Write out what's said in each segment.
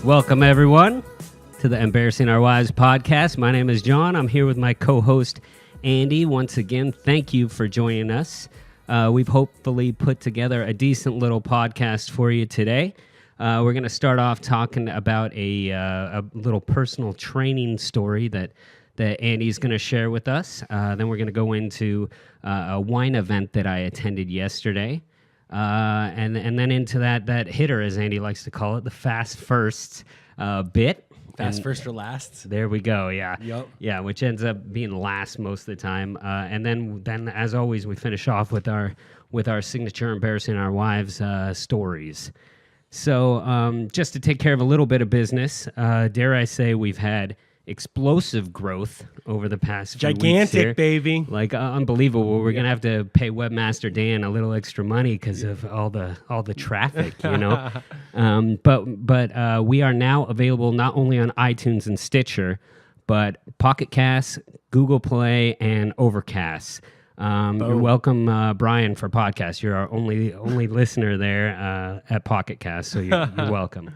Welcome, everyone, to the Embarrassing Our Wives podcast. My name is John. I'm here with my co-host, Andy. Once again, thank you for joining us. We've hopefully put together a decent little podcast for you today. We're going to start off talking about a little personal training story that Andy's going to share with us. Then we're going to go into a wine event that I attended yesterday. And then into that hitter, as Andy likes to call it, the fast first bit. Fast first or last. There we go. Yeah. Yep. Yeah, which ends up being last most of the time. And then as always, we finish off with our signature Embarrassing Our Wives stories. So just to take care of a little bit of business, dare I say we've had explosive growth over the past few weeks here. Gigantic, baby. Like unbelievable. We're gonna have to pay Webmaster Dan a little extra money because of all the traffic, you know. But we are now available not only on iTunes and Stitcher, but Pocket Cast, Google Play, and Overcast. You're welcome, Brian, for podcast. You're our only listener there at Pocket Cast, so you're welcome.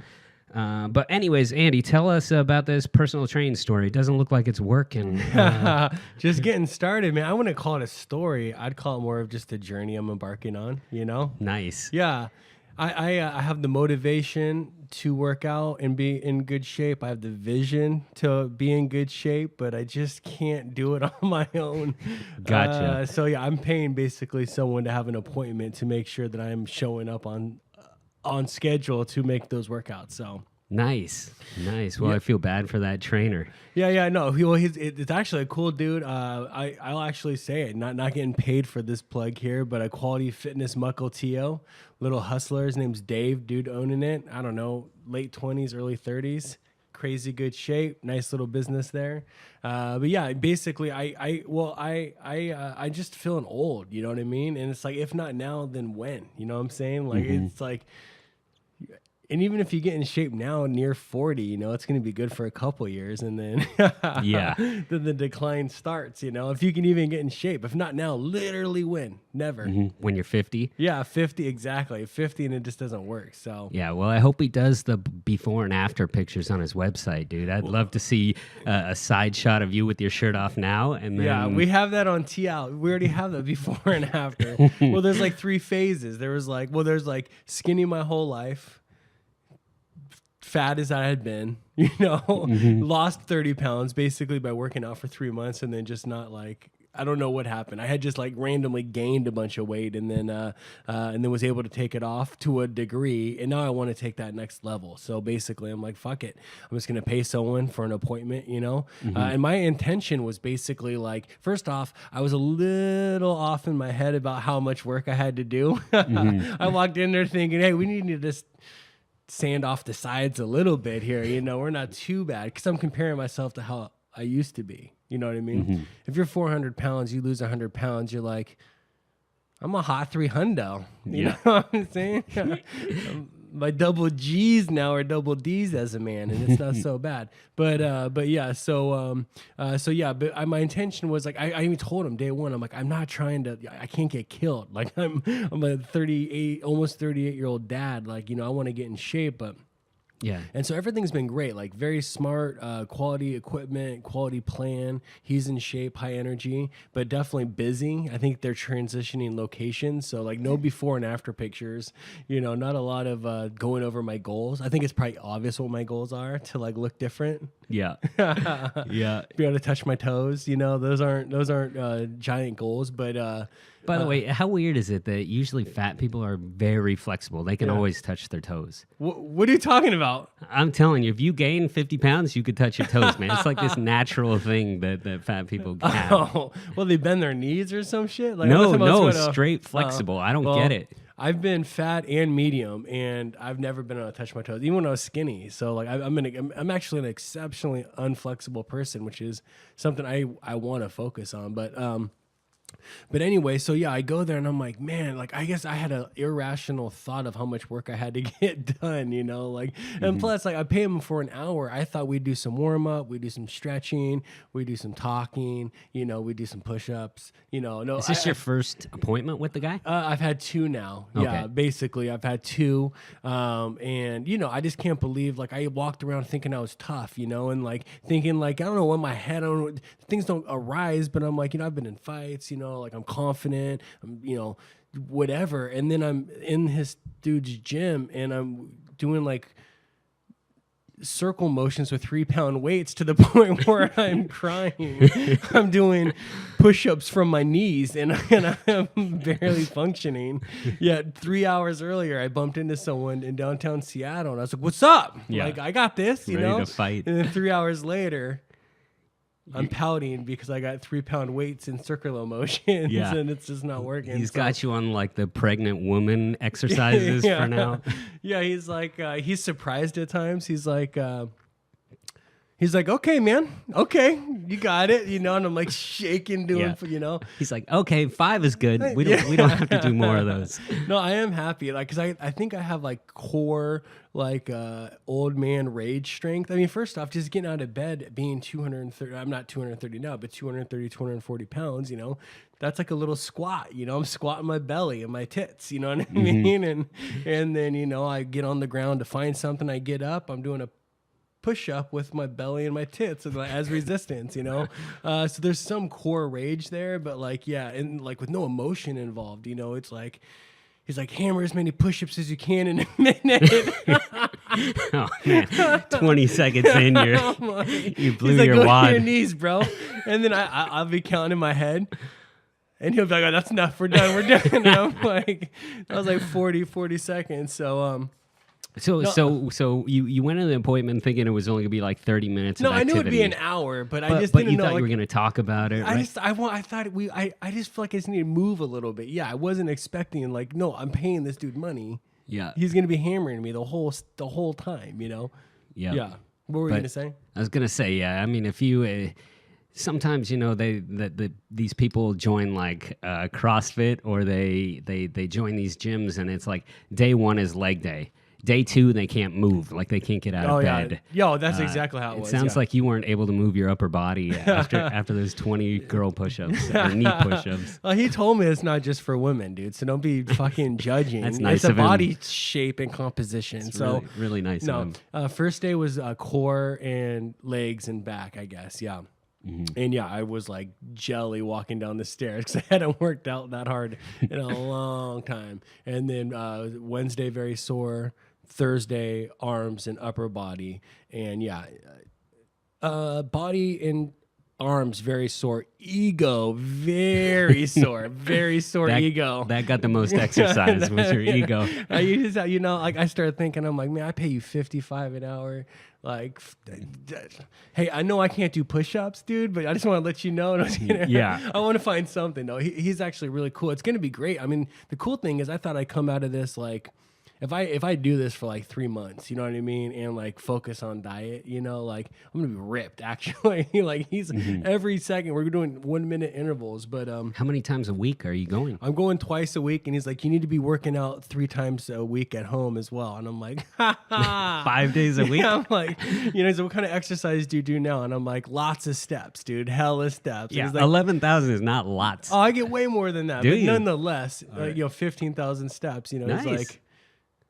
But anyways, Andy, tell us about this personal training story. It doesn't look like it's working. Just getting started, man. I wouldn't call it a story. I'd call it more of just a journey I'm embarking on, you know? Nice. Yeah. I have the motivation to work out and be in good shape. I have the vision to be in good shape, but I just can't do it on my own. Gotcha. So, yeah, I'm paying basically someone to have an appointment to make sure that I'm showing up on schedule to make those workouts. So nice. Well, I feel bad for that trainer. Yeah. No, it's actually a cool dude. I'll actually say it. Not getting paid for this plug here, but a quality fitness muckle TEOW, little hustler. His name's Dave. Dude owning it. I don't know, late 20s, early 30s. Crazy good shape. Nice little business there. But yeah, basically, I just feeling old. You know what I mean? And it's like, if not now, then when? You know what I'm saying? Like It's like. And even if you get in shape now near 40, you know, it's going to be good for a couple years. And then then the decline starts, you know, if you can even get in shape. If not now, literally when? Never. When you're 50? Yeah, 50, exactly. 50 and it just doesn't work. So yeah, well, I hope he does the before and after pictures on his website, dude. I'd love to see a side shot of you with your shirt off now. And then... Yeah, we have that on TEOW. We already have that before and after. Well, there's like 3 phases. There's like skinny my whole life. Fat as I had been, you know, lost 30 pounds basically by working out for 3 months and then just not like, I don't know what happened. I had just like randomly gained a bunch of weight and then was able to take it off to a degree. And now I want to take that next level. So basically I'm like, fuck it. I'm just going to pay someone for an appointment, you know? And my intention was basically like, first off, I was a little off in my head about how much work I had to do. I walked in there thinking, hey, we need to just sand off the sides a little bit here, you know, we're not too bad, because I'm comparing myself to how I used to be, you know what I mean? If you're 400 pounds, you lose 100 pounds, you're like, I'm a hot 300, you know what I'm saying? My double G's now are double D's as a man, and it's not so bad. But yeah, but my intention was like, I even told him day one, I'm like, I'm not trying to, I can't get killed. Like I'm a 38, almost 38-year-old dad. Like, you know, I want to get in shape, but. Yeah. And so everything's been great, like very smart, quality equipment, quality plan. He's in shape, high energy, but definitely busy. I think they're transitioning locations. So like no before and after pictures, you know, not a lot of going over my goals. I think it's probably obvious what my goals are to like look different. Yeah. Yeah. Be able to touch my toes, you know, those aren't giant goals, but by the way, how weird is it that usually fat people are very flexible? They can always touch their toes. What are you talking about? I'm telling you, if you gain 50 pounds, you could touch your toes, man. It's like this natural thing that fat people have. Oh, well, they bend their knees or some shit? Like, no, straight flexible. I don't get it. I've been fat and medium, and I've never been able to touch my toes, even when I was skinny. So, like, I'm actually an exceptionally unflexible person, which is something I want to focus on. But But anyway, so yeah, I go there and I'm like, man, like I guess I had an irrational thought of how much work I had to get done, like, and plus, like I pay him for an hour. I thought we'd do some warm up, we do some stretching, we do some talking, we do some push ups, No, Is this your first appointment with the guy? I've had two now. Okay. Yeah, basically, I've had two, and I just can't believe like I walked around thinking I was tough, and like thinking like I don't know in my head, I don't know, things don't arise, but I'm like I've been in fights, like I'm confident, whatever, and then I'm in his dude's gym and I'm doing like circle motions with 3-pound weights to the point where I'm crying. I'm doing push-ups from my knees and I'm barely functioning. Yet 3 hours earlier, I bumped into someone in downtown Seattle and I was like, "What's up?" Yeah. Like I got this, Ready to fight. And then 3 hours later, I'm pouting because I got 3-pound weights in circular motions, and it's just not working. He's got you on like the pregnant woman exercises for now. Yeah, he's like, he's surprised at times. He's like, okay, man, okay, you got it, and I'm like shaking, doing, He's like, okay, 5 is good. We don't have to do more of those. No, I am happy, like, because I think I have like core like old man rage strength. I mean, first off, just getting out of bed, being 230, I'm not 230 now, but 230, 240 pounds, that's like a little squat, I'm squatting my belly and my tits, you know what I mean? And then, I get on the ground to find something, I get up, I'm doing a push up with my belly and my tits as resistance, so there's some core rage there, but like, yeah. And like with no emotion involved, it's like, he's like, hammer as many push-ups as you can in a minute. Oh, man. 20 seconds in, you blew he's like, your go wad. to your knees, bro. And then I'll be counting in my head. And he'll be like, "Oh, that's enough. We're done. We're done." And I'm like, that was like 40 seconds. So, So you went to the appointment thinking it was only gonna be like 30 minutes. No, of I knew it'd be an activity. hour, but I just But didn't you know. thought Like, you were gonna talk about it, right? I just feel like I just need to move a little bit. Yeah, I wasn't expecting like, no, I'm paying this dude money. Yeah. He's gonna be hammering me the whole time. Yeah. Yeah. What were you gonna say? I was gonna say, yeah. I mean, if you sometimes these people join like CrossFit or they join these gyms and it's like day 1 is leg day. Day 2, they can't move, like they can't get out of bed. Yo, that's exactly how it was. It sounds like you weren't able to move your upper body after those 20 girl push-ups or knee push-ups. Well, he told me it's not just for women, dude. So don't be fucking judging. That's nice It's a of him. body shape and composition. It's so really, really nice of him. First day was core and legs and back, I guess. Yeah. And yeah, I was like jelly walking down the stairs because I hadn't worked out that hard in a long time. And then Wednesday, very sore. Thursday, arms and upper body. And yeah, body and arms very sore. Ego very sore. Very sore ego. That got the most exercise was your ego. Like I started thinking, I'm like, man, I pay you $55 an hour. Like, hey, I know I can't do push-ups, dude, but I just want to let you know. Yeah. I want to find something. No, he's actually really cool. It's going to be great. I mean, the cool thing is I thought I'd come out of this like, if I do this for like 3 months, you know what I mean, and like focus on diet, like I'm gonna be ripped actually. Like he's every second we're doing 1 minute intervals, but How many times a week are you going? I'm going twice a week, and he's like, you need to be working out 3 times a week at home as well, and I'm like, 5 days a week? Yeah, I'm like, so what kind of exercise do you do now? And I'm like, lots of steps, dude, hella steps. And Yeah, he's like, 11,000 is not lots. oh, I get way more than that, Do but you? nonetheless, right. 15,000 steps. Nice.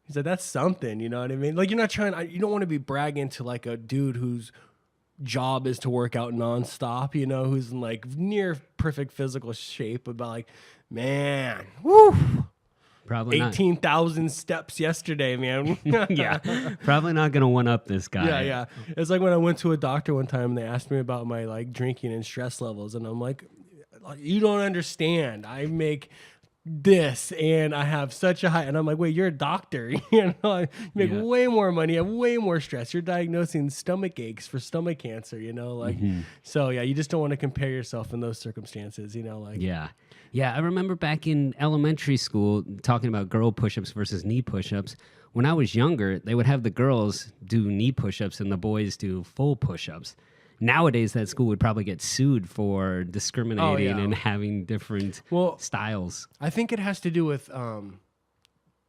He's like, that's something, you know what I mean? Like, you're not you don't want to be bragging to like a dude whose job is to work out nonstop, who's in like near perfect physical shape, about like, man, woo, Probably 18,000 steps yesterday, man. not. Yeah, probably not going to one-up this guy. Yeah. It's like when I went to a doctor one time and they asked me about my like drinking and stress levels, and I'm like, you don't understand. I make this and I have such a high, and I'm like, wait, you're a doctor, I make way more money, I have way more stress, you're diagnosing stomach aches for stomach cancer, so yeah, you just don't want to compare yourself in those circumstances, Yeah, I remember back in elementary school talking about girl push-ups versus knee push-ups. When I was younger, they would have the girls do knee push-ups and the boys do full push-ups. nowadays that school would probably get sued for discriminating and having different styles. I think it has to do with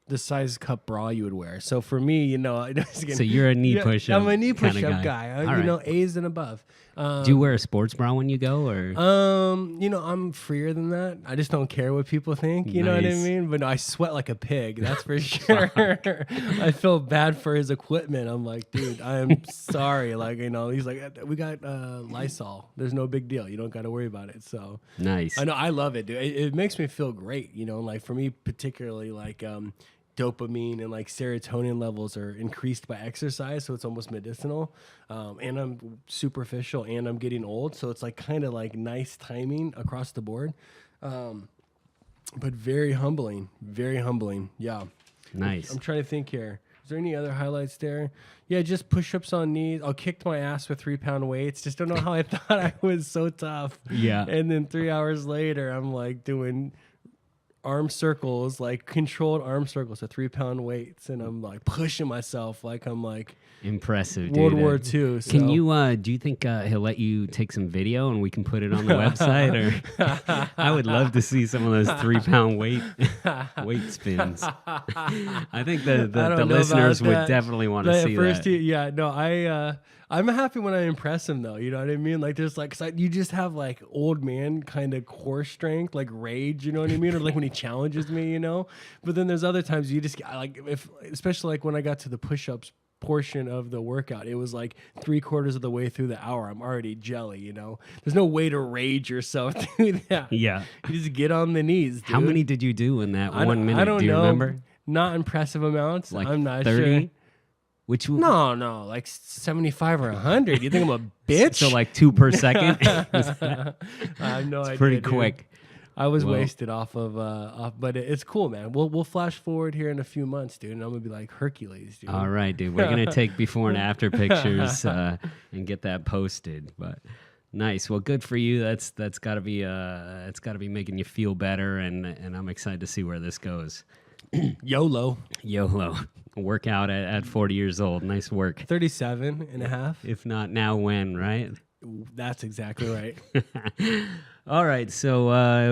the size cup bra you would wear. So for me, so you're a knee push-up. I'm a knee push-up guy. A's and above. Do you wear a sports bra when you go, or? I'm freer than that. I just don't care what people think. You know what I mean? But no, I sweat like a pig. That's for sure. I feel bad for his equipment. I'm like, dude, I am sorry. Like, he's like, we got Lysol. There's no big deal. You don't got to worry about it. So nice. I know. I love it, dude. It makes me feel great. Like for me, particularly, like dopamine and like serotonin levels are increased by exercise, so it's almost medicinal. And I'm superficial and I'm getting old, so it's like kind of like nice timing across the board. But very humbling. Yeah. Nice. I'm trying to think here. Is there any other highlights there? Yeah, just push-ups on knees. I kicked my ass with 3-pound weights. Just don't know how I thought I was so tough. Yeah. And then 3 hours later, I'm like doing arm circles, like controlled arm circles at 3-pound weights, and I'm like pushing myself like I'm like impressive, World dude. War II. So. Can you? Do you think he'll let you take some video and we can put it on the website? Or I would love to see some of those 3-pound weight spins. I think the listeners would definitely want to see that. I'm happy when I impress him, though. You know what I mean? Like, there's like, you just have like old man kind of core strength, like rage. You know what I mean? Or like when he challenges me, But then there's other times you just like, especially like when I got to the push-ups portion of the workout, it was like 3/4 of the way through the hour. I'm already jelly. There's no way to rage yourself through that. Yeah, you just get on the knees. Dude. How many did you do in that 1 minute? I don't do you know. Remember? Not impressive amounts. Like I'm not 30? sure. No, like 75 or 100. You think I'm a bitch? So like 2 per second. I have no idea. It's pretty quick. I was wasted off, but it's cool, man. We'll flash forward here in a few months, dude, and I'm gonna be like Hercules, dude. All right, dude. We're gonna take before and after pictures and get that posted. But nice. Well, good for you. That's gotta be making you feel better, and I'm excited to see where this goes. YOLO. Work out at 40 years old. Nice work. 37 and a half. If not now, when, right? That's exactly right. All right, so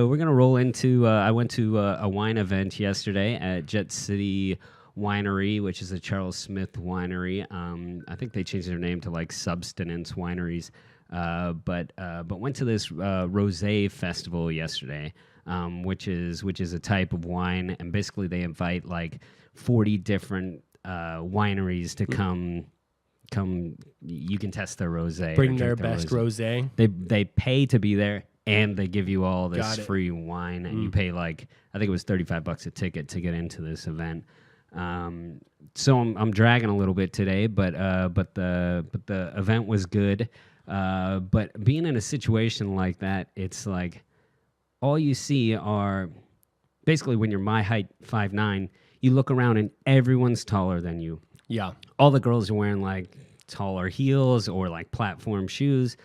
we're going to roll into, I went to a wine event yesterday at Jet City Winery, which is a Charles Smith winery. I think they changed their name to like Substance Wineries, but went to this rosé festival yesterday, which is a type of wine, and basically they invite like 40 different wineries to come. You can test their rosé. Bring their best rosé. They pay to be there, and they give you all this free wine, and you pay like, I think it was $35 a ticket to get into this event. So I'm dragging a little bit today, but the event was good. But being in a situation like that, it's like all you see are basically, when you're my height, 5'9", you look around and everyone's taller than you. Yeah. All the girls are wearing like taller heels or like platform shoes.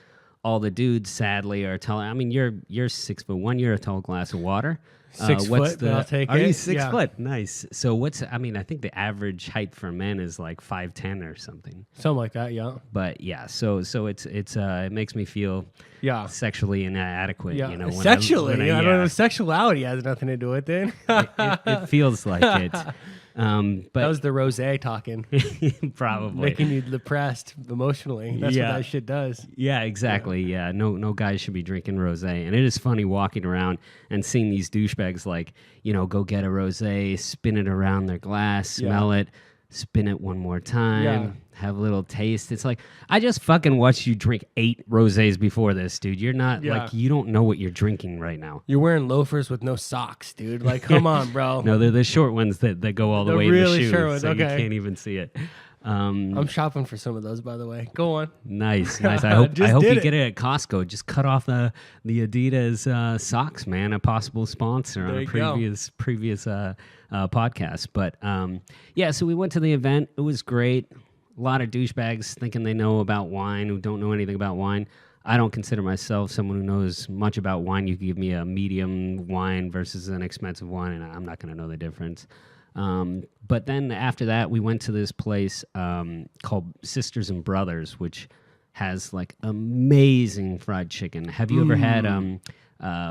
All the dudes, sadly, are taller. I mean, you're 6'1". You're a tall glass of water. 6 foot, I'll take it. Are you 6 foot? Nice. So I think the average height for men is like 5'10" or something. Something like that, yeah. But yeah, so it's it makes me feel sexually inadequate. Yeah. Sexually? I don't know. Sexuality has nothing to do with it. It feels like it. But that was the rosé talking. Probably. Making you depressed emotionally. That's what that shit does. Yeah, exactly. Yeah. No guys should be drinking rosé. And it is funny walking around and seeing these douchebags like, go get a rosé, spin it around their glass, smell it, spin it one more time, have a little taste. It's like, I just fucking watched you drink 8 rosés before this, dude. You're not like, you don't know what you're drinking right now. You're wearing loafers with no socks, dude. Like, come on, bro. No, they're the short ones that go all the way in the shoes, short ones. so you can't even see it. I'm shopping for some of those, by the way. Go on. Nice. I hope you get it at Costco. Just cut off the Adidas socks, man. A possible sponsor on a previous podcast. But so we went to the event. It was great. A lot of douchebags thinking they know about wine who don't know anything about wine. I don't consider myself someone who knows much about wine. You could give me a medium wine versus an expensive wine, and I'm not going to know the difference. But then after that, we went to this place called Sisters and Brothers, which has like amazing fried chicken. Have you ever had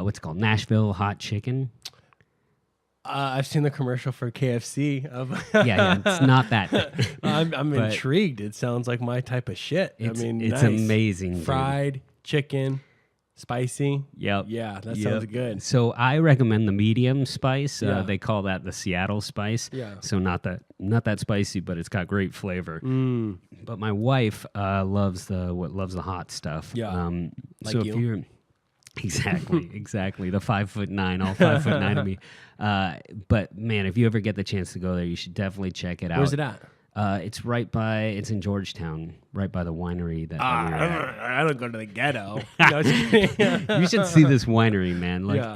what's it called, Nashville hot chicken? I've seen the commercial for KFC. Yeah, it's not that. I'm But intrigued. It sounds like my type of shit. It's nice. amazing, dude. Fried chicken, spicy. Yep. Yeah, that sounds good. So I recommend the medium spice. Yeah. They call that the Seattle spice. Yeah. So not that spicy, but it's got great flavor. But my wife loves the hot stuff. Yeah. So Like if you? you're exactly the 5'9", all 5'9" of me. But man, if you ever get the chance to go there, you should definitely check it out. Where's it at? It's in Georgetown, right by the winery that we were at. I don't go to the ghetto. No, just kidding. You should see this winery, man. Like Yeah.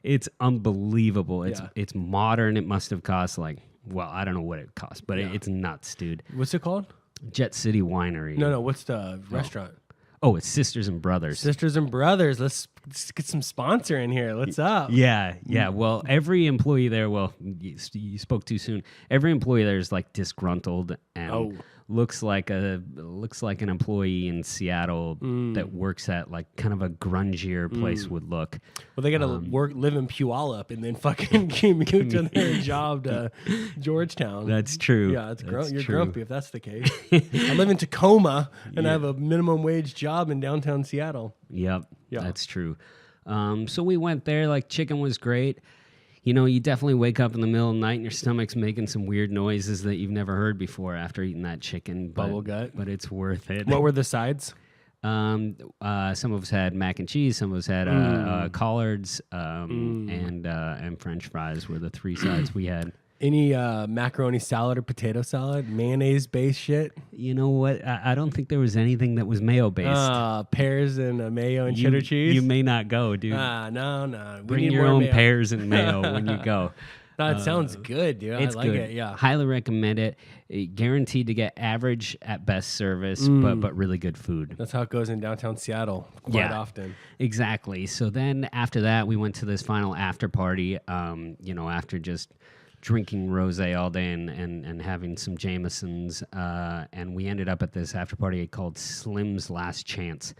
it's unbelievable. Yeah. It's modern. It must have cost like, well, I don't know what it cost, but it's nuts, dude. What's it called? Jet City Winery. No. What's the restaurant? Oh, it's Sisters and Brothers. Sisters and Brothers. Let's get some sponsor in here. What's up? Yeah. Well, every employee there, you spoke too soon. Every employee there is like disgruntled and looks like an employee in Seattle that works at like kind of a grungier place would look. Well, they gotta live in Puyallup and then fucking commute to their job to Georgetown. That's true. Yeah, you're true. grumpy if that's the case. I live in Tacoma and I have a minimum wage job in downtown Seattle. Yep, Yeah. that's true. So we went there. Like, chicken was great. You know, you definitely wake up in the middle of the night and your stomach's making some weird noises that you've never heard before after eating that chicken. Bubble gut. But it's worth it. What were the sides? Some of us had mac and cheese. Some of us had collards and French fries were the three sides we had. Any macaroni salad or potato salad? Mayonnaise-based shit? You know what? I don't think there was anything that was mayo-based. Pears and mayo and cheddar cheese? You may not go, dude. No. Bring your own pears and mayo when you go. No, it sounds good, dude. I like good. it. Yeah. Highly recommend it. Guaranteed to get average at best service, but really good food. That's how it goes in downtown Seattle quite often. Exactly. So then after that, we went to this final after party, after just drinking rosé all day and having some Jamesons, and we ended up at this after party called Slim's Last Chance,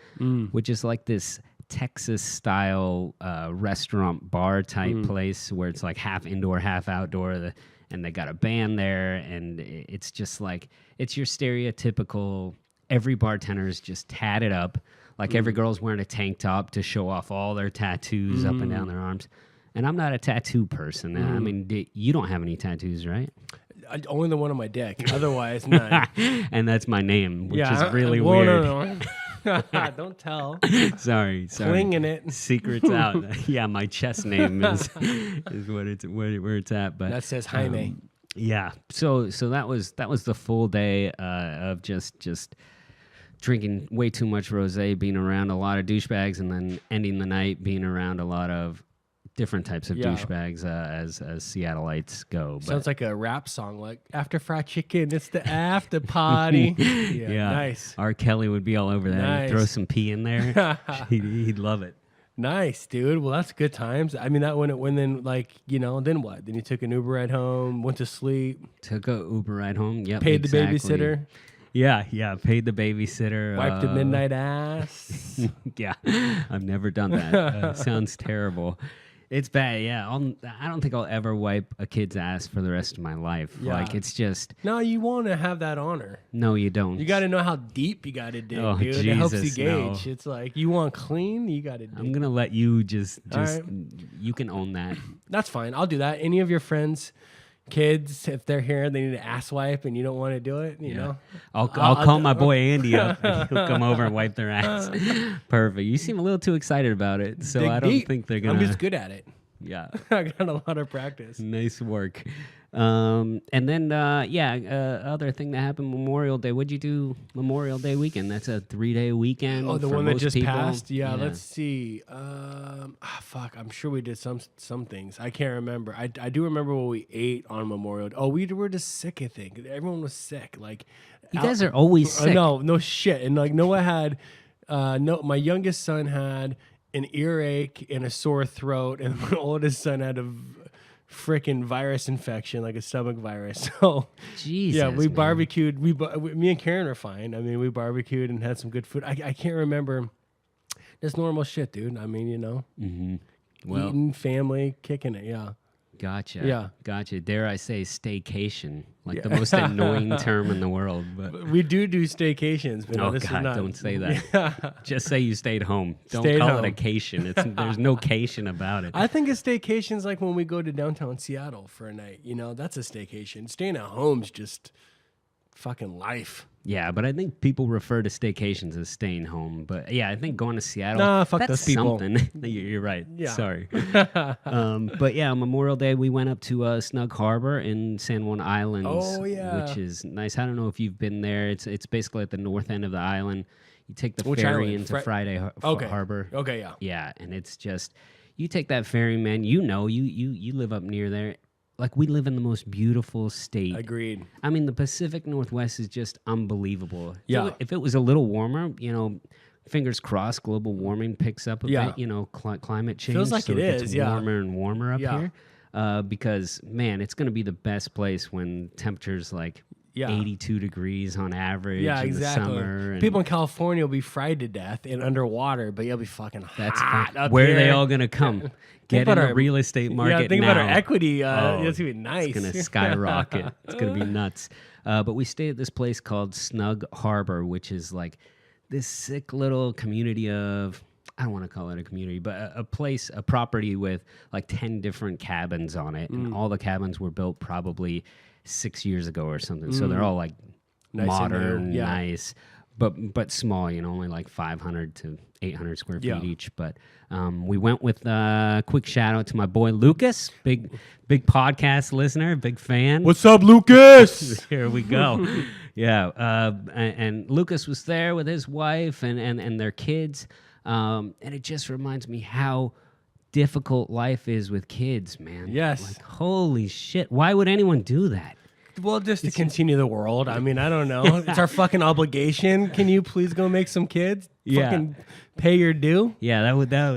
which is like this Texas-style restaurant bar type place where it's like half indoor, half outdoor, and they got a band there, and it's just like, it's your stereotypical, every bartender's just tatted up, like every girl's wearing a tank top to show off all their tattoos up and down their arms. And I'm not a tattoo person. I mean, you don't have any tattoos, right? Only the one on my dick. Otherwise, none. And that's my name, which is really weird. No. Don't tell. Sorry. Clinging it. Secrets out. Yeah, my chest name is what it's where it's at. But that says Jaime. Yeah. So that was the full day of just drinking way too much rosé, being around a lot of douchebags, and then ending the night being around a lot of different types of douchebags as Seattleites go. But sounds like a rap song, like after fried chicken, it's the after party. Yeah, nice. R. Kelly would be all over that. Nice. Throw some pee in there. he'd love it. Nice, dude. Well, that's good times. I mean, that when then then what? Then you took an Uber ride home, went to sleep. Took a Uber ride home. Yep. Paid the babysitter. Yeah. Paid the babysitter. Wiped the midnight ass. Yeah, I've never done that. Sounds terrible. It's bad, yeah. I don't think I'll ever wipe a kid's ass for the rest of my life. Yeah. Like, it's just... No, you want to have that honor. No, you don't. You got to know how deep you got to dig, Oh, dude. Jesus, it helps you gauge. no. It's like, you want clean, you got to dig. I'm going to let you just right. You can own that. That's fine. I'll do that. Any of your friends, kids, if they're here, they need an ass wipe and you don't want to do it, you know? I'll call my boy Andy up and he'll come over and wipe their ass. Perfect. You seem a little too excited about it, so Dig I don't deep. think they're going to... I'm just good at it. Yeah. I got a lot of practice. Nice work. And then, other thing that happened Memorial Day. What'd you do Memorial Day weekend? That's a 3-day weekend. Oh, the for one that most just people. passed? Yeah, let's see. Fuck, I'm sure we did some things. I can't remember. I do remember what we ate on Memorial Day. Oh, we were just sick, I think. Everyone was sick. Like, you guys are always sick. No shit. And like Noah had, my youngest son had an earache and a sore throat, and my oldest son had a freaking virus infection, like a stomach virus. So Jesus, yeah, we man. barbecued. Me and Karen are fine. I mean, we barbecued and had some good food. I can't remember. Just normal shit, dude. I mean, Well, eating, family, kicking it. Yeah. gotcha. Yeah. Gotcha. Dare I say staycation? Like the most annoying term in the world. But We do staycations, but oh this is God, not. don't say that. Just say you stayed home. Don't Stayed call home. it a cation. There's no cation about it. I think a staycation's like when we go to downtown Seattle for a night. That's a staycation. Staying at home's just fucking life. Yeah, but I think people refer to staycations as staying home. But yeah, I think going to Seattle, Nah, fuck that's those people. something. You're right. Yeah. Sorry. But yeah, Memorial Day, we went up to Snug Harbor in San Juan Islands, Oh, yeah. which is nice. I don't know if you've been there. It's basically at the north end of the island. You take the Which ferry island? into Friday Okay. Harbor. Okay, yeah. Yeah, and it's just you take that ferry, man. You live up near there. Like we live in the most beautiful state. Agreed. I mean, the Pacific Northwest is just unbelievable. Yeah. If it was a little warmer, fingers crossed, global warming picks up a Yeah. bit. Climate change. Feels like so it gets is, yeah. warmer and warmer up Yeah. here. Because man, it's going to be the best place when temperatures like Yeah. 82 degrees on average Yeah, in exactly. the summer. And People in California will be fried to death and underwater, but you'll be fucking that's hot fun. up Where here. are they all going to come? Get about in the our- real estate market Yeah, think now. about our equity. Oh, It's gonna be nice. It's going to skyrocket. It's going to be nuts. But we stayed at this place called Snug Harbor, which is like this sick little community of, I don't want to call it a community, but a property with like 10 different cabins on it. And all the cabins were built probably 6 years ago or something. So they're all like Nice and modern, new, yeah. nice, but small, only like 500 to 800 square feet Yeah. each. But we went with a quick shout out to my boy Lucas, big podcast listener, big fan. What's up, Lucas? Here we go. Yeah. And Lucas was there with his wife and their kids. And it just reminds me how difficult life is with kids, man. Yes. Like, holy shit. Why would anyone do that? Well, just to continue the world. I mean, I don't know. It's our fucking obligation. Can you please go make some kids? Yeah. Fucking pay your due. Yeah,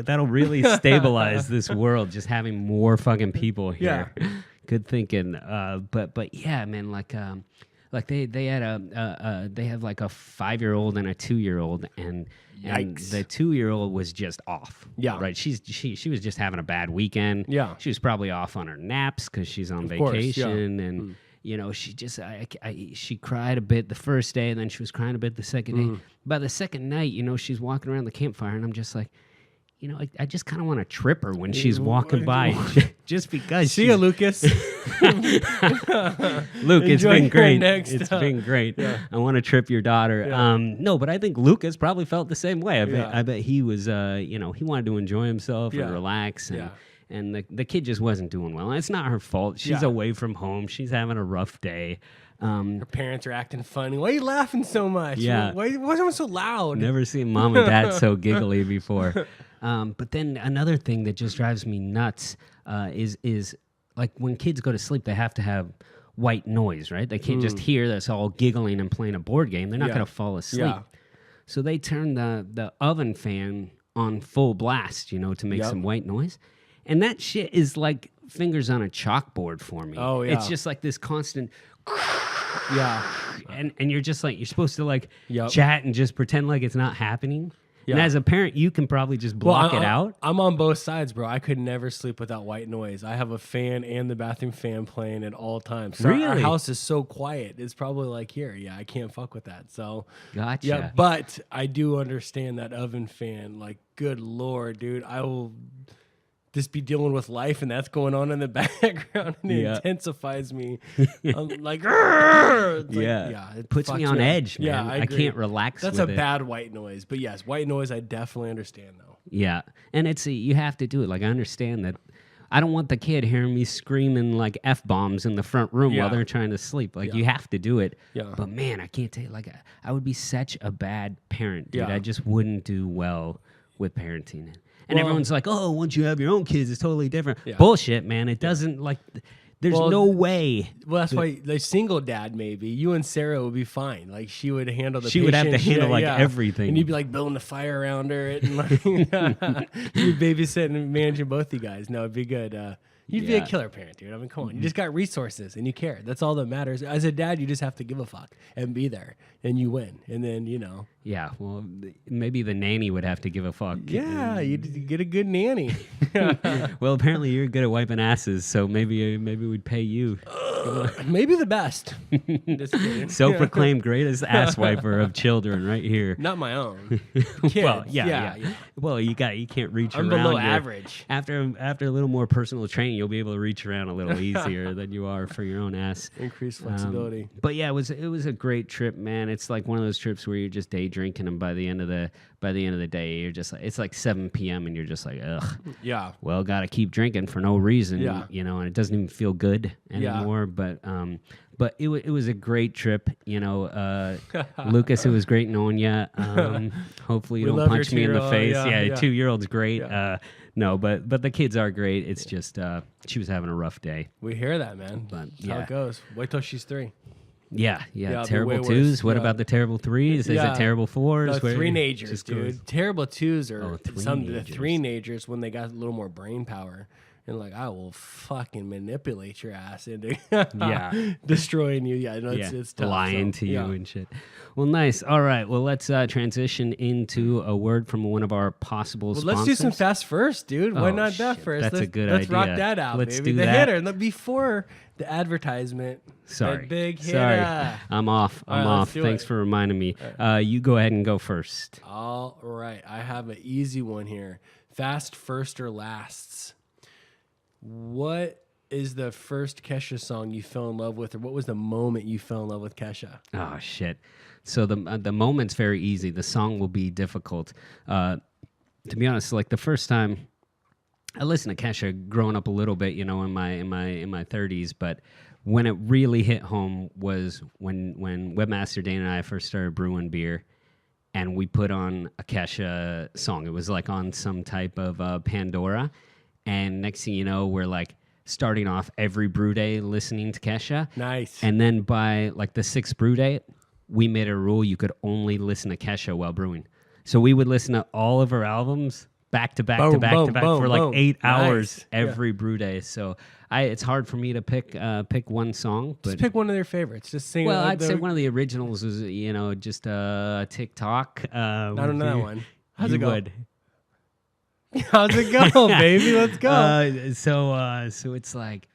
that'll really stabilize this world. Just having more fucking people here. Yeah. Good thinking. But yeah, man, like they had they have like a 5-year-old and a 2-year-old, and Yikes. the 2-year-old was just off. Yeah. right. She was just having a bad weekend. Yeah. she was probably off on her naps because she's on Of course, yeah. vacation, and she just she cried a bit the first day, and then she was crying a bit the second day. By the second night, she's walking around the campfire, and I'm just like, I just kind of want to trip her when she's walking by, just because. See ya, Lucas. Luke, it's Enjoy been your great. next, It's been great. Yeah. I want to trip your daughter. Yeah. No, but I think Lucas probably felt the same way. Yeah. I bet he was, he wanted to enjoy himself Yeah. and relax, and Yeah. and the kid just wasn't doing well. And it's not her fault. She's Yeah. away from home. She's having a rough day. Her parents are acting funny. Why are you laughing so much? Yeah. Why is everyone so loud? Never seen mom and dad so giggly before. But then another thing that just drives me nuts is like when kids go to sleep, they have to have white noise, right? They can't just hear us all giggling and playing a board game. They're not Yeah. going to fall asleep. Yeah. So they turn the oven fan on full blast, to make Yep. some white noise. And that shit is like fingers on a chalkboard for me. Oh, yeah. It's just like this constant... Yeah. And you're just like, you're supposed to like Yep. chat and just pretend like it's not happening. And Yeah. as a parent, you can probably just block it out. I'm on both sides, bro. I could never sleep without white noise. I have a fan and the bathroom fan playing at all times. So our Really? house is so quiet. It's probably like here. Yeah, I can't fuck with that. So Gotcha. yeah, but I do understand that oven fan. Like, good Lord, dude. I will just be dealing with life, and that's going on in the background, and it Yeah. intensifies me. I'm like, "Arrgh!" It's like, Yeah. it Puts me fucks on up. edge, man. Yeah, I agree. can't relax That's with a it. bad white noise, but yes, white noise I definitely understand though. Yeah. And you have to do it. Like, I understand that. I don't want the kid hearing me screaming like F-bombs in the front room Yeah. while they're trying to sleep. Like, Yeah. you have to do it. Yeah. But man, I can't tell you, like, I would be such a bad parent, dude. Yeah. I just wouldn't do well with parenting. And Well- everyone's like, oh, once you have your own kids, it's totally different. Yeah. Bullshit, man. It doesn't, like, there's Well, no way. Well, that's why the single dad maybe you and Sarah would be fine. Like she would handle the She would have to patient handle, shit, like, yeah. everything. and you'd be like building a fire around her, and like you babysitting and managing both you guys. No, it'd be good. You'd be a killer parent, dude. I mean, come on. You just got resources and you care. That's all that matters. As a dad, you just have to give a fuck and be there, and you win. And then, Yeah, well, maybe the nanny would have to give a fuck. Yeah, you get a good nanny. Well, apparently you're good at wiping asses, so maybe we'd pay you. Maybe the best. Just kidding. Self-proclaimed greatest ass wiper of children, right here. Not my own. Kids. Well, yeah. Well, you can't reach I'm around. below average. After a little more personal training, you'll be able to reach around a little easier than you are for your own ass. Increased flexibility. But yeah, it was a great trip, man. It's like one of those trips where you're just day drinking, and by the end of the day, you're just like, it's like 7 p.m. and you're just like, ugh. Yeah. Well, gotta keep drinking for no reason. Yeah. And it doesn't even feel good anymore. Yeah. But it was a great trip. Lucas, it was great knowing you. Hopefully you don't punch me in the face. Yeah, 2-year-old's great. Yeah. No, but the kids are great. It's just she was having a rough day. We hear that, man. But that's how it goes. Wait till she's 3. Yeah. Terrible 2s. Worse. What about the terrible 3s? Is it terrible 4s? No, 3-nagers, dude. Terrible 2s are some of the 3-nagers. 3-nagers when they got a little more brain power. And like, I will fucking manipulate your ass into destroying you. Yeah, no, it's tough. Lying to you and shit. Well, nice. All right. Well, let's transition into a word from one of our possible sponsors. Let's do some fast first, dude. Why not that first? That's a good let's idea. Let's rock that out, let's baby. Do the that. hitter. Before the advertisement. Sorry. That big hitter. Sorry. I'm off. Thanks for reminding me. You go ahead and go first. All right. I have an easy one here. Fast first or lasts. What is the first Kesha song you fell in love with, or what was the moment you fell in love with Kesha? Oh, shit. So the moment's very easy. The song will be difficult. To be honest, like the first time I listened to Kesha growing up a little bit, in my 30s, but when it really hit home was when Webmaster Dane and I first started brewing beer, and we put on a Kesha song. It was like on some type of Pandora. And next thing you know, we're like starting off every brew day listening to Kesha. Nice. And then by like the 6th brew day, we made a rule you could only listen to Kesha while brewing. So we would listen to all of her albums back to back for like 8 hours every brew day. So it's hard for me to pick one song. But just pick one of their favorites. Just sing. Well, I'd say one of the originals was just TikTok. I don't know that one. How's it go? Would. How's it go, baby? Let's go. So it's like,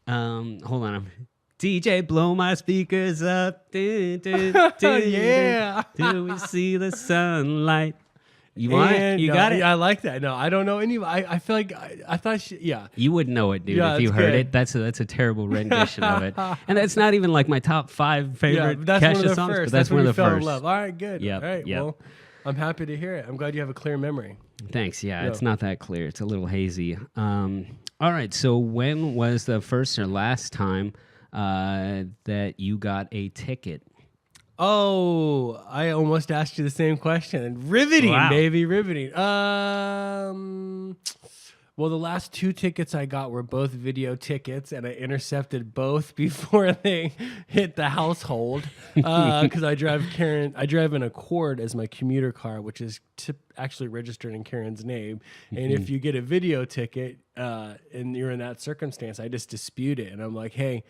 hold on. DJ, blow my speakers up. Yeah. Till we see the sunlight. You want it? You got it? I like that. No, I don't know any. I feel like I thought You wouldn't know it, dude, Yeah, if you it's heard good. it. That's a terrible rendition of it. And that's not even like my top 5 favorite that's one of Kesha the songs, first. but that's one when of the you fell first. in love. All right, good. Yep, All right, yep. well, I'm happy to hear it. I'm glad you have a clear memory. Thanks. Yeah, Yeah. it's not that clear. It's a little hazy. All right. So when was the first or last time that you got a ticket? Oh, I almost asked you the same question. Riveting, Wow. baby, riveting. Well, the last 2 tickets I got were both video tickets, and I intercepted both before they hit the household. Because I drive an Accord as my commuter car, which is actually registered in Karen's name. And if you get a video ticket and you're in that circumstance, I just dispute it, and I'm like, hey.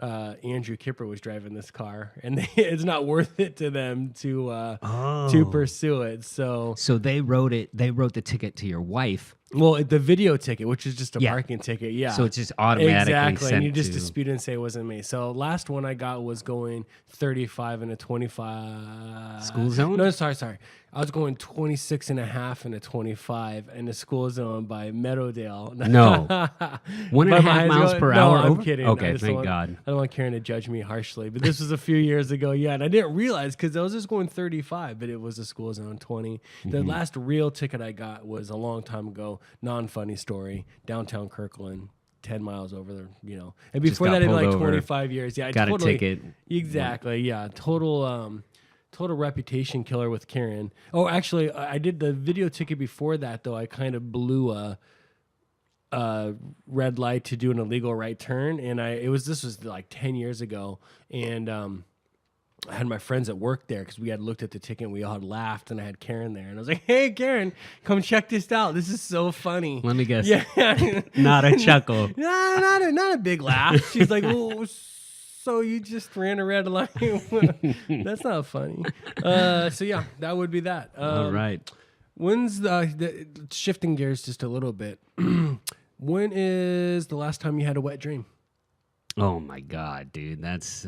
Andrew Kipper was driving this car, and it's not worth it to them to pursue it. So they wrote it. They wrote the ticket to your wife. Well, the video ticket, which is just a parking ticket, yeah. So it's just automatically exactly, and you just to... dispute and say it wasn't me. So last one I got was going 35 and a 25. School zone? No, sorry. I was going 26 and a half and a 25 in the school zone by Meadowdale. No. 1.5 miles per hour? No, I'm over? kidding. Okay, thank God. I don't want Karen to judge me harshly, but this was a few years ago, yeah. And I didn't realize because I was just going 35, but it was a school zone 20. The last real ticket I got was a long time ago, non-funny story, downtown Kirkland. 10 miles over there, And before that, in like over, 25 years. Yeah, got a ticket. Exactly, yeah. Total reputation killer with Karen. Oh, actually, I did the video ticket before that, though. I kind of blew a red light to do an illegal right turn. And this was like 10 years ago. And I had my friends at work there because we had looked at the ticket and we all had laughed, and I had Karen there, and I was like, "Hey, Karen, come check this out. This is so funny." Let me guess. Yeah, Not a chuckle. no, not a big laugh. She's like, "Oh, so you just ran a red line? That's not funny." So yeah, that would be that. All right. When's the shifting gears just a little bit? When is the last time you had a wet dream? Oh my God, dude. That's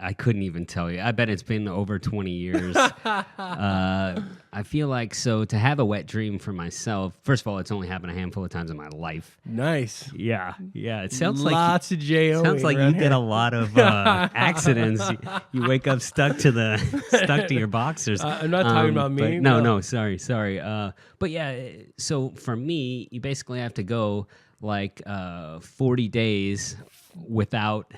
I couldn't even tell you. I bet it's been over 20 years. I feel like to have a wet dream for myself, first of all, it's only happened a handful of times in my life. Nice. Yeah. It sounds lots of J.O. Sounds like you get a lot of accidents. You wake up stuck to your boxers. I'm not talking about me. No, sorry. But yeah, so for me, you basically have to go like 40 days without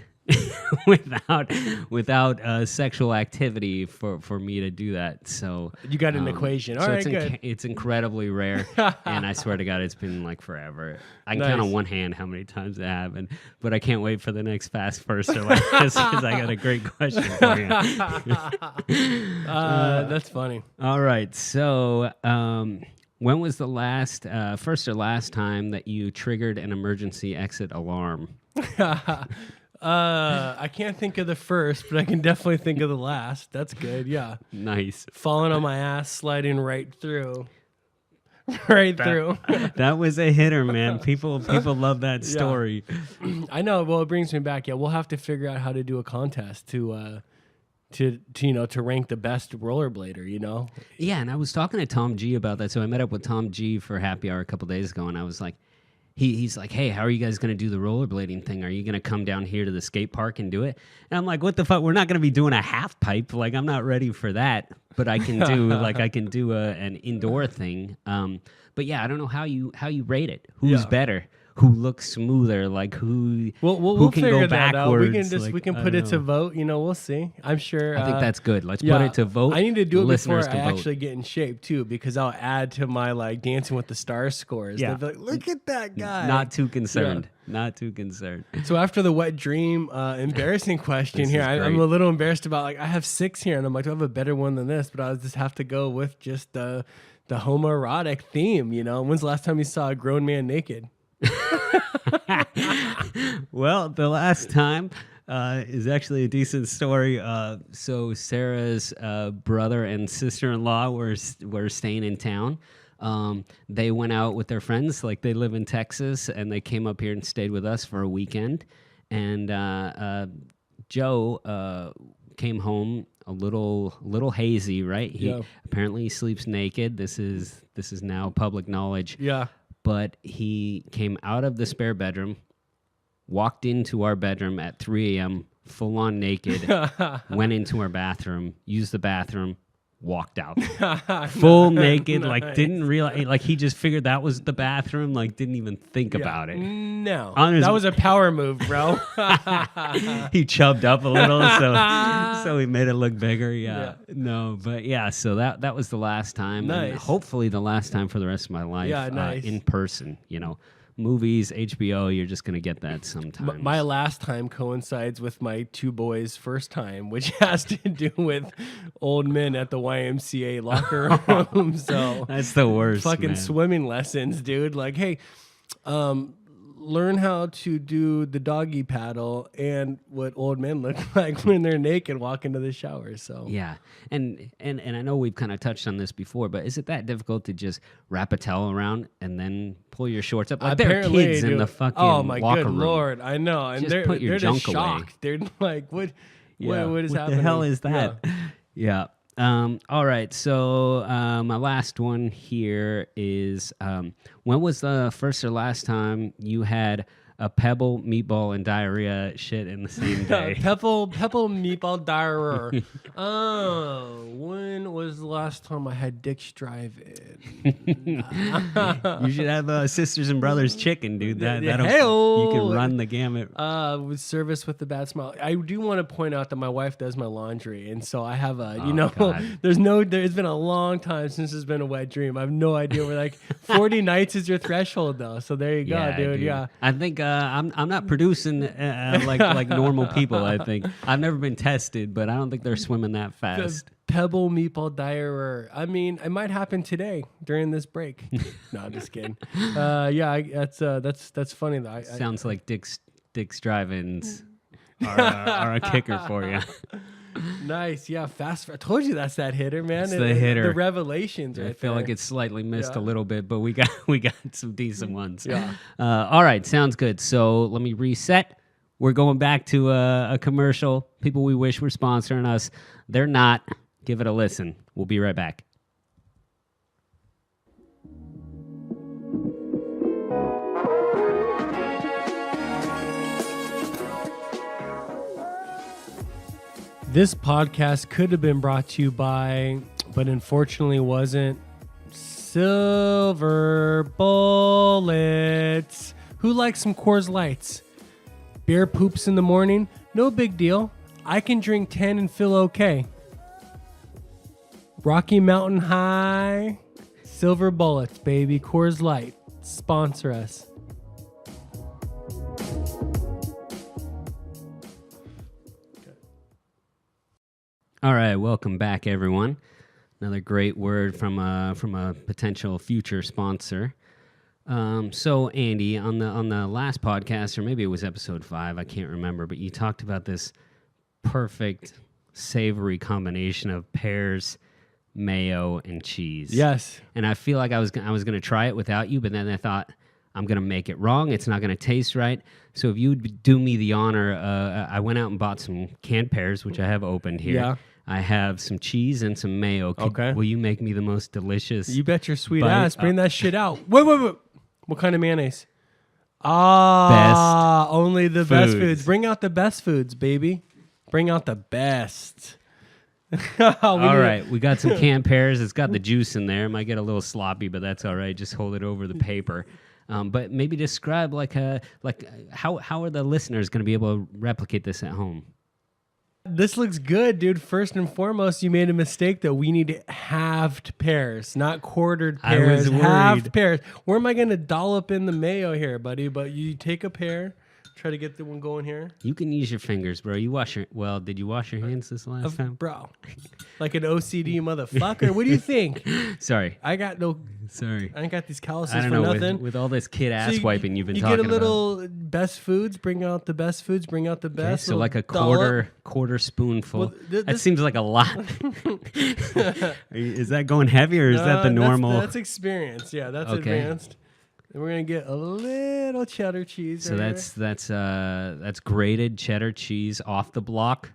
sexual activity for me to do that. So you got an equation. All right, good. It's incredibly rare, and I swear to God, it's been like forever. I can count on one hand how many times it happened, but I can't wait for the next fast first or last because I got a great question for you. That's funny. All right, so when was the first or last time that you triggered an emergency exit alarm? I can't think of the first, but I can definitely think of the last. That's good. Yeah. Nice. Falling on my ass, sliding right through. Through. That was a hitter, man. People love that story. Yeah. I know. Well, it brings me back. Yeah, we'll have to figure out how to do a contest to rank the best rollerblader, you know? Yeah, and I was talking to Tom G about that. So I met up with Tom G for happy hour a couple days ago, and I was like, he's like, "Hey, how are you guys going to do the rollerblading thing? Are you going to come down here to the skate park and do it?" And I'm like, "What the fuck? We're not going to be doing a half pipe. Like, I'm not ready for that. But I can do an indoor thing. But yeah, I don't know how you rate it. Who's better? Who looks smoother? Like who can go backwards? We can put it to vote. You know, we'll see. I'm sure. I think that's good. Let's put it to vote. I need to do it before I actually get in shape too, because I'll add to my like Dancing with the Stars scores. Yeah. They'll be like, look at that guy. Not too concerned. Yeah. Not too concerned. So after the wet dream, embarrassing question here. I'm a little embarrassed about I have 6 here, and I'm like, do I have a better one than this? But I'll just have to go with just the homoerotic theme. You know, when's the last time you saw a grown man naked? Well, the last time is actually a decent story. So Sarah's brother and sister-in-law were staying in town. They went out with their friends, like they live in Texas, and they came up here and stayed with us for a weekend. And Joe came home a little hazy, right? He apparently sleeps naked. This is now public knowledge. Yeah. But he came out of the spare bedroom, walked into our bedroom at 3 a.m., full on naked, went into our bathroom, used the bathroom, walked out. Full naked, like didn't realize, like he just figured that was the bathroom, like didn't even think about it. No, that was a power move, bro. He chubbed up a little, so he made it look bigger. Yeah. No, but yeah, so that was the last time. Nice. And hopefully the last time for the rest of my life. Yeah, nice. In person, you know. Movies, HBO, you're just going to get that sometimes. My last time coincides with my 2 boys' first time, which has to do with old men at the YMCA locker room. So that's the worst. Fucking swimming lessons, dude. Like, hey, learn how to do the doggy paddle and what old men look like when they're naked walking to the shower. So yeah, and I know we've kind of touched on this before, but is it that difficult to just wrap a towel around and then pull your shorts up? Like there are kids in the fucking oh my locker good room. Lord, I know, and just put your they're junk just shocked. They're like, what is happening? What the hell is that? Yeah. All right. So my last one here is when was the first or last time you had a pebble, meatball, and diarrhea shit in the same day? Pebble, meatball, diarrhea. Oh, when was the last time I had Dick's Drive-In? You should have Sisters and Brothers chicken, dude. That'll you can run the gamut. With service with the bad smile. I do want to point out that my wife does my laundry, and so I have a God. There's been a long time since there's been a wet dream. I have no idea where 40 nights is your threshold though. So there you go, dude. Yeah. I think I'm not producing like normal people. I think I've never been tested, but I don't think they're swimming that fast. The pebble meatball diarrhea. I mean, it might happen today during this break. No, I'm just kidding. That's funny though. Sounds like Dick's drive-ins are a kicker for you. Nice, yeah. I told you that's that hitter, man. It's the hitter. The revelations. I feel like it's slightly missed a little bit, but we got some decent ones. Yeah. All right, sounds good. So let me reset. We're going back to a commercial. People we wish were sponsoring us. They're not. Give it a listen. We'll be right back. This podcast could have been brought to you by, but unfortunately wasn't, Silver Bullets. Who likes some Coors Lights? Beer poops in the morning? No big deal. I can drink 10 and feel okay. Rocky Mountain High, Silver Bullets, baby. Coors Light. Sponsor us. All right, welcome back, everyone. Another great word from a potential future sponsor. So Andy, on the last podcast, or maybe it was episode 5, I can't remember, but you talked about this perfect savory combination of pears, mayo, and cheese. Yes. And I feel like I was going to try it without you, but then I thought I'm going to make it wrong. It's not going to taste right. So if you would do me the honor, I went out and bought some canned pears, which I have opened here. Yeah. I have some cheese and some mayo. Okay. Will you make me the most delicious? You bet your sweet bite? ass. Bring that shit out. Wait. What kind of mayonnaise? Only the best foods. Bring out the best foods, baby. Bring out the best. All right. We got some canned pears. It's got the juice in there. It might get a little sloppy, but that's all right. Just hold it over the paper. But maybe describe how are the listeners going to be able to replicate this at home? This looks good, dude. First and foremost, you made a mistake that we need halved pears, not quartered pears. I was worried. Halved pears. Where am I going to dollop in the mayo here, buddy? But you take a pear, try to get the one going here. You can use your fingers, bro. Did you wash your hands this last time? Bro, like an OCD motherfucker. What do you think? Sorry. I got no... Sorry. I ain't got these calluses I don't for know. nothing. With all this kid ass wiping you've been you talking get a about. little best foods, bring out the best foods, bring out the best. So like a quarter spoonful. Well, that seems like a lot. Is that going heavy or is that the normal? That's experience. Yeah, that's advanced. And we're gonna get a little cheddar cheese. So that's grated cheddar cheese off the block.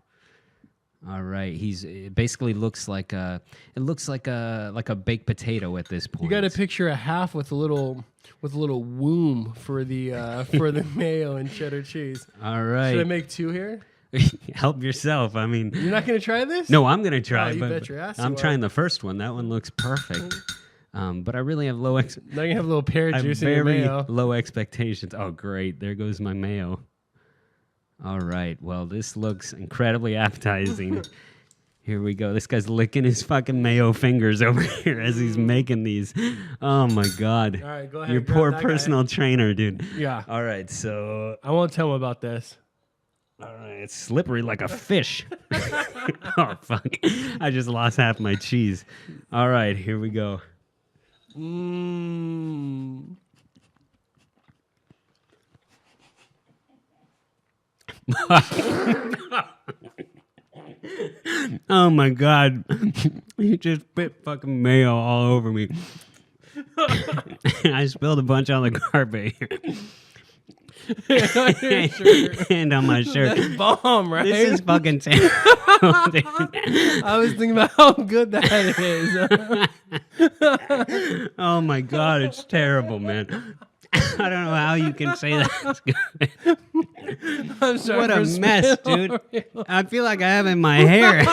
All right, it basically looks like a baked potato at this point. You got to picture a half with a little womb for the mayo and cheddar cheese. All right. Should I make 2 here? Help yourself. I mean, you're not gonna try this? No, I'm gonna try. You but bet your ass I'm trying the first one. That one looks perfect. But I really have now you have a little pear juice in your mayo. Low expectations. Oh, great! There goes my mayo. All right. Well, this looks incredibly appetizing. Here we go. This guy's licking his fucking mayo fingers over here as he's making these. Oh my God. All right, go ahead. Your poor personal trainer, dude. Yeah. All right. So I won't tell him about this. All right. It's slippery like a fish. Oh fuck! I just lost half my cheese. All right. Here we go. Oh my God. You just spit fucking mayo all over me. I spilled a bunch on the carpet. And on my shirt. That's bomb, right? This is fucking terrible. I was thinking about how good that is. Oh my God, it's terrible, man. I don't know how you can say that's good. I'm sorry. What a mess, dude. I feel like I have it in my hair.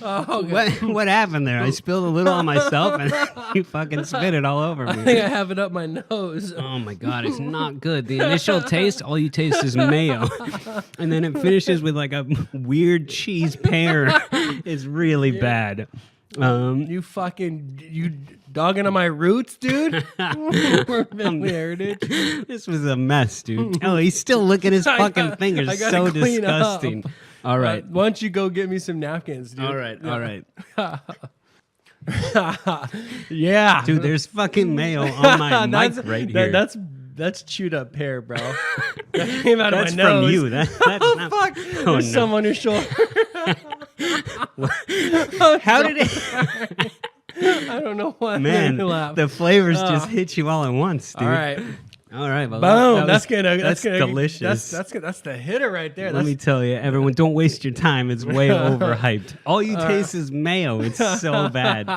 Oh, what happened there? I spilled a little on myself and you fucking spit it all over me. I think I have it up my nose. Oh my God, it's not good. The initial taste, all you taste is mayo. And then it finishes with like a weird cheese pear. It's really bad. You Dogging on my roots, dude. We're family heritage. This was a mess, dude. Oh, he's still licking his fucking fingers. I gotta So clean disgusting. up. All right. Why don't you go get me some napkins, dude? All right. All right. Yeah. Dude, there's fucking mayo on my mic right here. That's chewed up pear, bro. That came out That's of my nose. from you. That's Oh, not, fuck. Oh, There's no. some on your shoulder. How did it? I don't know why. Man, laugh. the flavors just hit you all at once, dude. All right. All right. Well, Boom. that's That's delicious. That's the hitter right there. Let me tell you, everyone, don't waste your time. It's way overhyped. All you taste is mayo. It's so bad.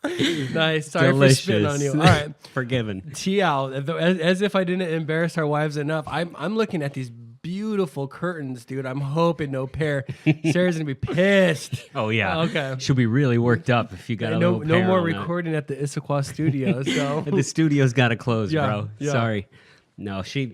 Nice. Sorry Delicious. for spitting on you. All right. Forgiven. TEOW, as if I didn't embarrass our wives enough. I'm looking at these beautiful curtains, dude. I'm hoping no pear. Sarah's gonna be pissed. Oh, yeah. Okay. She'll be really worked up if you got a little No pear more on that. recording at the Issaquah studio. So The studio's got to close, Yeah, bro. yeah. Sorry. No, she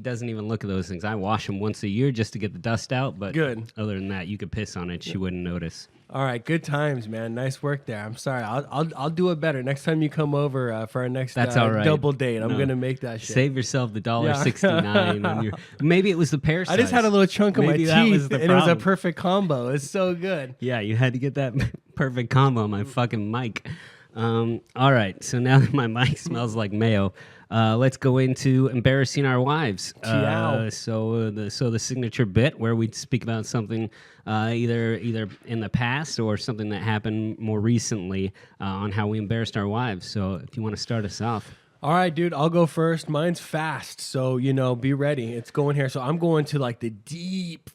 doesn't even look at those things. I wash them once a year just to get the dust out. But Good. other than that, you could piss on it. She wouldn't notice. all right, good times, man. Nice work there. I'm sorry. I'll do it better next time you come over for our next That's all right. double date. I'm No. gonna make that shit. Save yourself the Yeah. $1.69 on your. Maybe it was the pear size. I just had a little chunk of Maybe my that teeth, was the and it was a problem. perfect combo. It's so good. Yeah, you had to get that perfect combo on my fucking mic. All right, so now that my mic smells like mayo, let's go into embarrassing our wives. TEOW. So the signature bit where we speak about something either in the past or something that happened more recently on how we embarrassed our wives. So if you want to start us off. All right, dude, I'll go first. Mine's fast, so be ready. It's going here. So I'm going to like the deep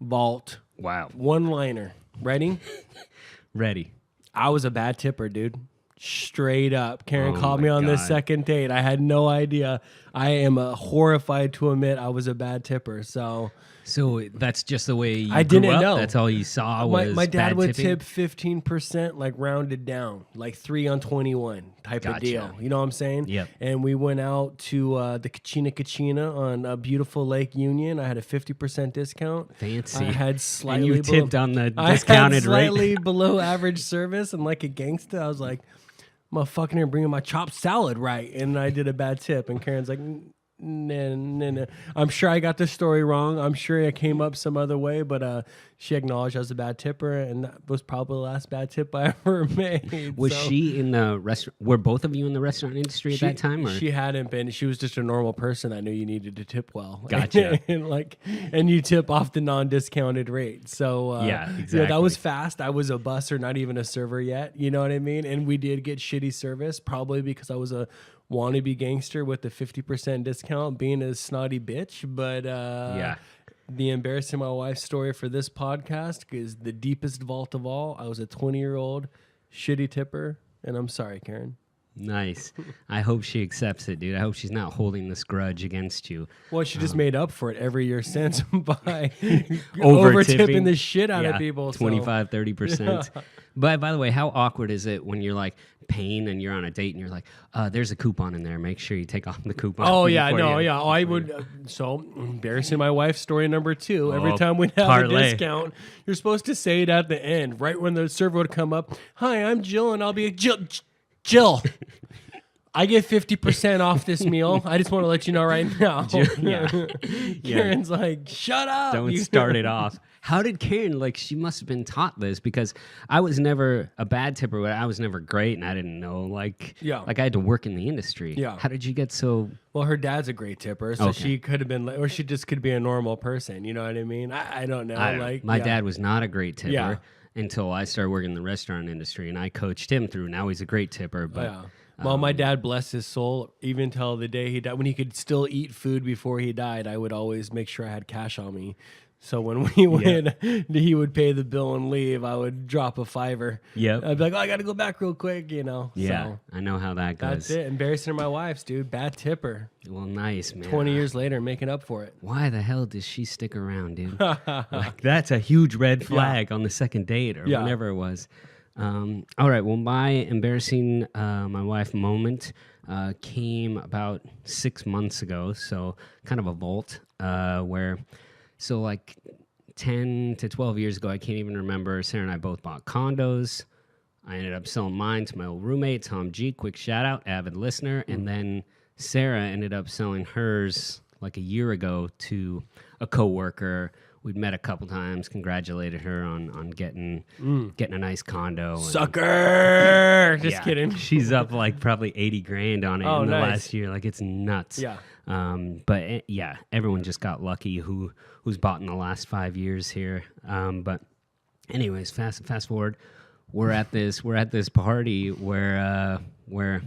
vault, Wow. one-liner. Ready? Ready. I was a bad tipper, dude. Straight up. Karen Oh called my me on this God. second date. I had no idea. I am horrified to admit I was a bad tipper. So So that's just the way you I grew didn't up? know. That's all you saw was my dad bad would tipping? tip 15%, like rounded down, like 3 on 21 type of Gotcha. deal. You know what I'm saying? Yep. And we went out to the Kachina on a beautiful Lake Union. I had a 50% discount. Fancy. I had And slightly you below, tipped on the I discounted had rate. slightly below average service, and like a gangster, I was like, "Motherfucking here, bringing my chopped salad right," and I did a bad tip, and Karen's like. No. I'm sure I got the story wrong. I'm sure it came up some other way, but she acknowledged I was a bad tipper, and that was probably the last bad tip I ever made. Was So she in the restaurant? Were both of you in the restaurant industry at that time? Or? She hadn't been. She was just a normal person. I knew you needed to tip well. Gotcha. and you tip off the non-discounted rate. So Yeah, that was exactly. fast. I was a busser, not even a server yet. You know what I mean? And we did get shitty service, probably because I was a wannabe gangster with the 50% discount, being a snotty bitch. But Yeah. the embarrassing my wife story for this podcast is the deepest vault of all. I was a 20-year-old shitty tipper, and I'm sorry, Karen. Nice. I hope she accepts it, dude. I hope she's not holding this grudge against you. Well, she just made up for it every year since by Over over tipping tipping the shit out of people. So. 25, 30%. But by the way, how awkward is it when you're like paying and you're on a date and you're like, there's a coupon in there. Make sure you take off the coupon. Oh yeah, before no, you- yeah. Oh, I would. So embarrassing my wife story number 2. Every Oh, time we have parlay. a discount, you're supposed to say it at the end, right when the server would come up. Hi, I'm Jill, and I'll be Jill. I get 50% off this meal. I just want to let you know right now. Yeah. Karen's like, shut up. Don't You- start it off. How did Karen, like, she must have been taught this because I was never a bad tipper, but I was never great and I didn't know, like, Yeah. like I had to work in the industry. Yeah. How did you get so, Well, her dad's a great tipper, so Okay. she could have been, or she just could be a normal person. You know what I mean? I don't know. I don't know. Like My yeah. dad was not a great tipper Yeah. until I started working in the restaurant industry and I coached him through. Now he's a great tipper, but Yeah. Well, my dad, bless his soul, even till the day he died, when he could still eat food before he died, I would always make sure I had cash on me. So when we went, he would pay the bill and leave. I would drop a $5. Yep. I'd be like, oh, I got to go back real quick, you know. yeah, So I know how that goes. that's it. Embarrassing my wife's, dude. Bad tipper. Well, nice, man. 20 years later, making up for it. Why the hell does she stick around, dude? Like, that's a huge red flag on the second date or Yeah. whenever it was. All right. Well, my embarrassing my wife moment came about 6 months ago. So kind of a vault where, so like 10 to 12 years ago, I can't even remember. Sarah and I both bought condos. I ended up selling mine to my old roommate, Tom G. Quick shout out, avid listener. And then Sarah ended up selling hers like a year ago to a coworker. We'd met a couple times, congratulated her on getting a nice condo. Sucker! Just kidding. She's up like probably 80 grand on it in the last year. Like, it's nuts. Yeah. But everyone just got lucky who's bought in the last 5 years here. But anyways, fast forward, we're at this party where we're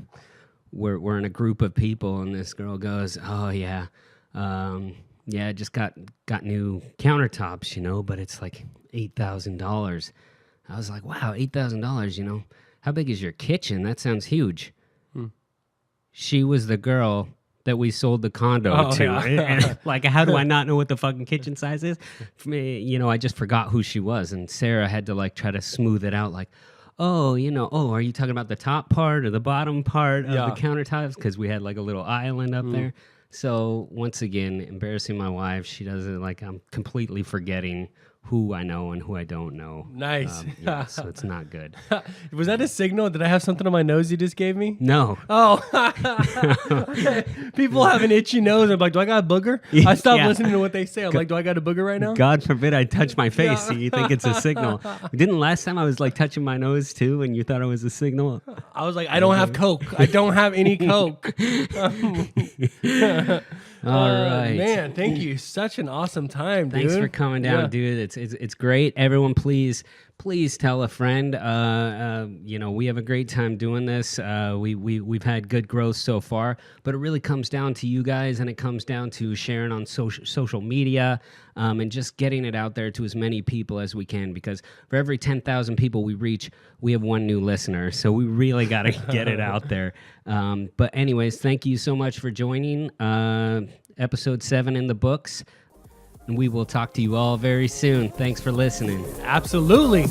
in a group of people, and this girl goes, "Oh yeah, I just got new countertops, but it's like $8,000." I was like, "Wow, $8,000, how big is your kitchen? That sounds huge." She was the girl that we sold the condo to. Yeah. And, like, how do I not know what the fucking kitchen size is? For me, I just forgot who she was, and Sarah had to like try to smooth it out, like, are you talking about the top part or the bottom part of the countertops? Because we had like a little island up there. So once again, embarrassing my wife. She does it like I'm completely forgetting who I know and who I don't know. Nice. So it's not good. Was that a signal? Did I have something on my nose you just gave me? No. Oh. People have an itchy nose. I'm like, do I got a booger? I stopped listening to what they say. I'm like, do I got a booger right now? God forbid I touch my face. So you think it's a signal. Didn't last time I was like touching my nose too and you thought it was a signal? I was like, I don't have Coke. I don't have any Coke. All right, man. Thank you. Such an awesome time, dude. Thanks for coming down, dude. It's great. Everyone, please tell a friend. We have a great time doing this. We've had good growth so far, but it really comes down to you guys, and it comes down to sharing on social media, and just getting it out there to as many people as we can. Because for every 10,000 people we reach, we have one new listener. So we really got to get it out there. But anyways, thank you so much for joining. Episode 7 in the books. And we will talk to you all very soon. Thanks for listening. Absolutely.